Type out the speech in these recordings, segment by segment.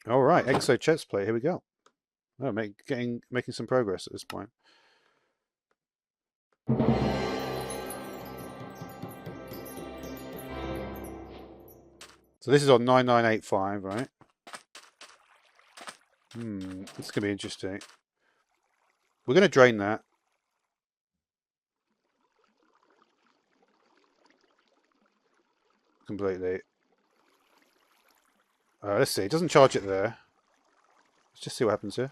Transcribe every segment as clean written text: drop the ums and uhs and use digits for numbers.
All right, Exo chest plate. Here we go. Oh, making some progress at this point. So this is on 9985, right? This is gonna be interesting. We're gonna drain that. Completely. Let's see. It doesn't charge it there. Let's just see what happens here.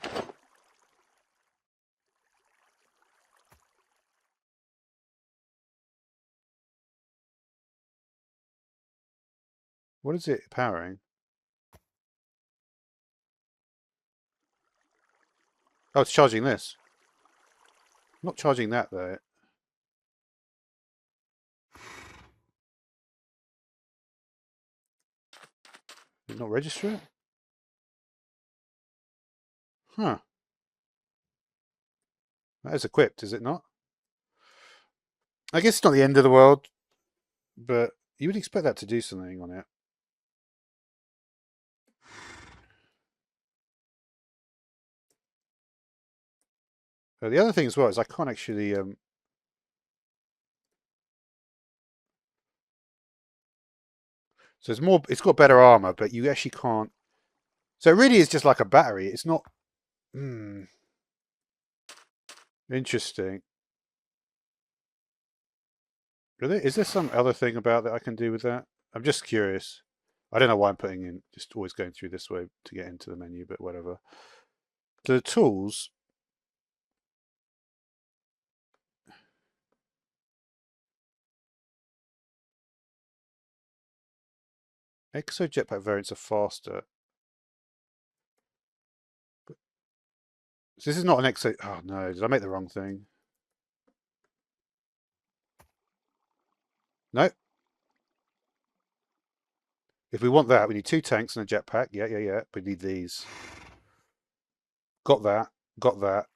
What is it powering? Oh, it's charging this. Not charging that though. Did it not register it? Huh. That is equipped, is it not? I guess it's not the end of the world, but you would expect that to do something on it. The other thing as well is I can't actually. So it's more. It's got better armor, but you actually can't. So it really is just like a battery. It's not. Interesting. Really? Is there some other thing about that I can do with that? I'm just curious. I don't know why I'm putting in. Just always going through this way to get into the menu, but whatever. The tools. Exo jetpack variants are faster. So this is not an Exo. Oh no! Did I make the wrong thing? No. If we want that, we need 2 tanks and a jetpack. Yeah. We need these. Got that. Got that.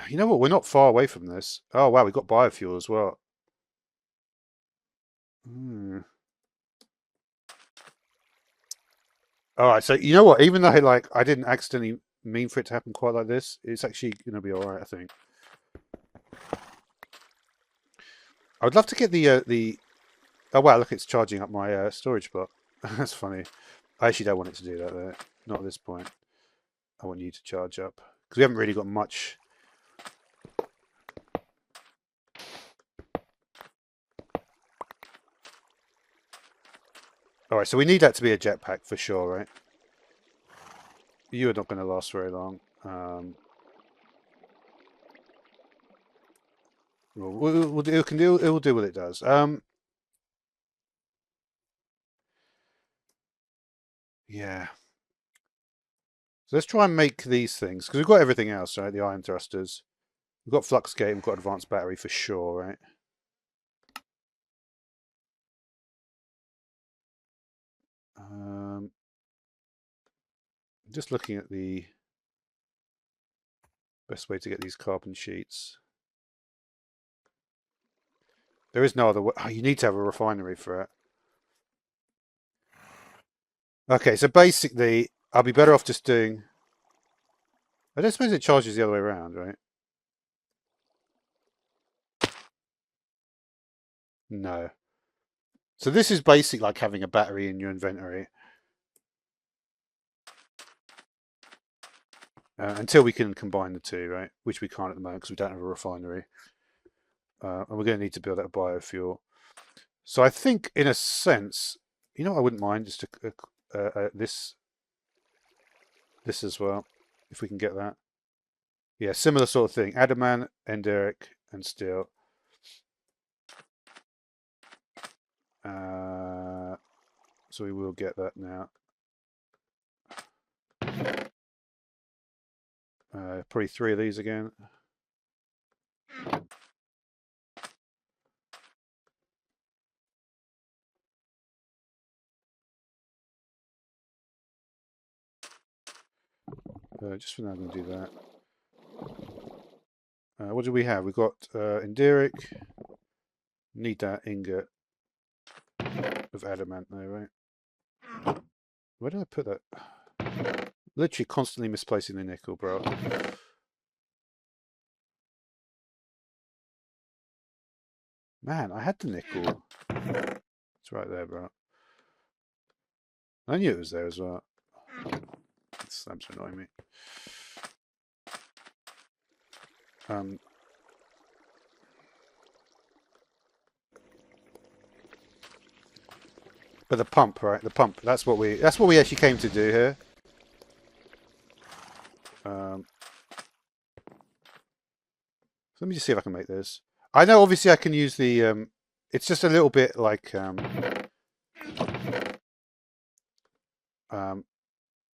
You know what? We're not far away from this. Oh wow, we got biofuel as well. All right. So you know what? Even though I didn't accidentally mean for it to happen quite like this, it's actually going to be all right. I think. I would love to get the. Oh wow! Look, it's charging up my storage block. That's funny. I actually don't want it to do that though. Not at this point. I want you to charge up because we haven't really got much. All right, so we need that to be a jetpack for sure, right? You are not going to last very long. It will do what it does. Yeah. So let's try and make these things because we've got everything else, right? The ion thrusters, we've got flux gate, we've got advanced battery for sure, right? Just looking at the best way to get these carbon sheets. There is no other way. Oh, you need to have a refinery for it. Okay, so basically, I'll be better off just doing. I don't suppose it charges the other way around, right? No. So this is basically like having a battery in your inventory. Until we can combine the two, right? Which we can't at the moment because we don't have a refinery. And we're going to need to build out biofuel. So I think, in a sense, you know, I wouldn't mind just this as well, if we can get that. Yeah, similar sort of thing. Adamant, Enderic, and steel. So we will get that now. Probably 3 of these again. Just for now, I'm going to do that. What do we have? We've got Enderic. Need that ingot of adamant there, right? Where did I put that? Literally constantly misplacing the nickel, bro. Man, I had the nickel. It's right there, bro. I knew it was there as well. That's annoying me. But the pump, right? The pump. That's what we actually came to do here. So let me just see if I can make this. I know, obviously, I can use the. It's just a little bit like.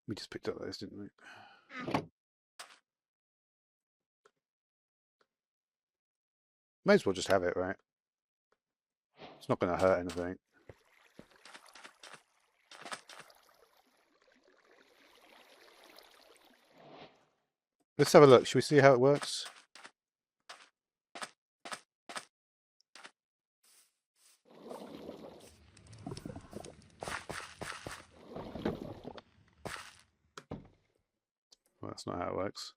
We just picked up those, didn't we? May as well just have it, right? It's not going to hurt anything. Let's have a look. Should we see how it works? Well, that's not how it works.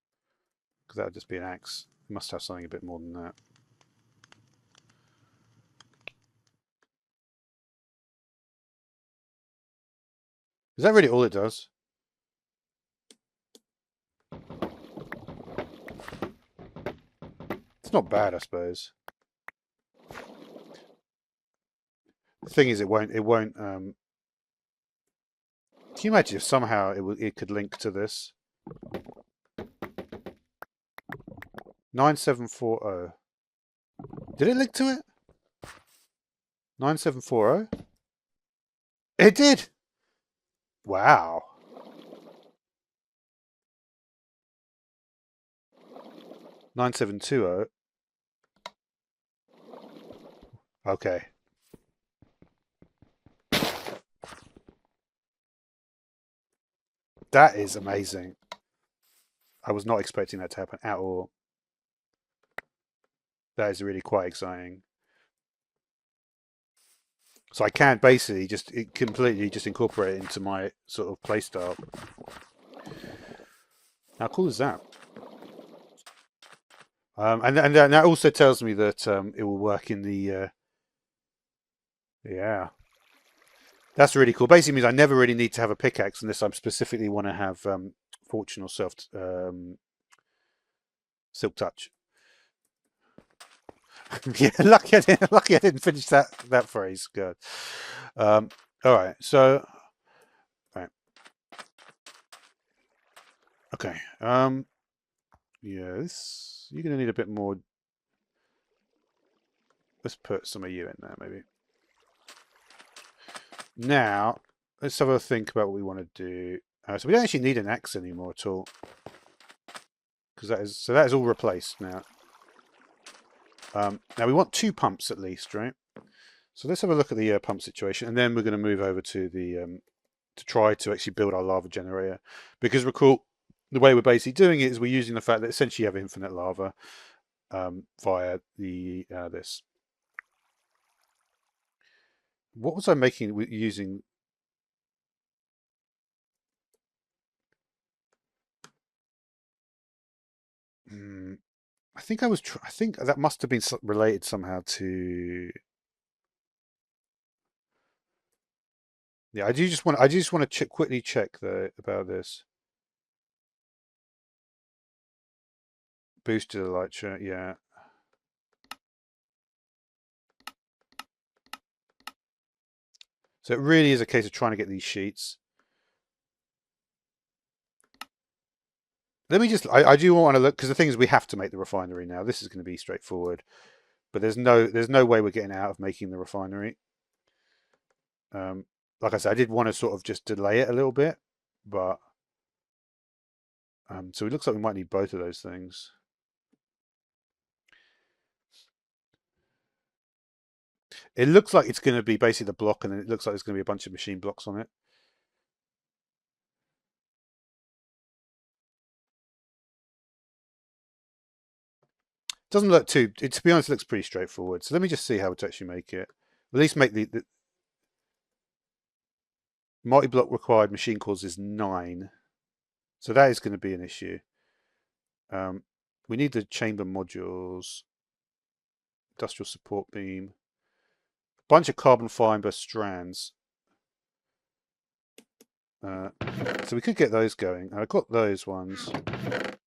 Because that would just be an axe. It must have something a bit more than that. Is that really all it does? It's not bad, I suppose. The thing is, it won't. Can you imagine if somehow it could link to this? 9740. Did it link to it? 9740? It did! Wow. 9720. Okay. That is amazing. I was not expecting that to happen at all. That is really quite exciting. So I can basically just completely just incorporate it into my sort of playstyle. How cool is that? And that also tells me that it will work in the yeah. That's really cool. Basically means I never really need to have a pickaxe unless I specifically want to have fortune or silk touch. Yeah, lucky I didn't finish that phrase. Good. All right. So, right. Okay. Yeah, you're gonna need a bit more. Let's put some of you in there, maybe. Now, let's have a think about what we want to do. So we don't actually need an axe anymore at all, because that is all replaced now. Now we want 2 pumps at least, right? So let's have a look at the pump situation, and then we're going to move over to the to try to actually build our lava generator. Because recall, the way we're basically doing it is we're using the fact that essentially you have infinite lava via the this. What was I making using? I think I was. I think that must have been related somehow to. Yeah, I do just want to quickly check about this. Boosted elytra, yeah. So it really is a case of trying to get these sheets. Let me just. I do want to look, because the thing is we have to make the refinery now. This is going to be straightforward, but there's no way we're getting out of making the refinery. Like I said, I did want to sort of just delay it a little bit, but so it looks like we might need both of those things. It looks like it's going to be basically the block, and then it looks like there's going to be a bunch of machine blocks on it. Doesn't look too. To be honest, it looks pretty straightforward. So let me just see how to actually make it. At least make the Multi-block required machine cores is 9. So that is going to be an issue. We need the chamber modules, industrial support beam, a bunch of carbon fiber strands. So we could get those going. I got those ones.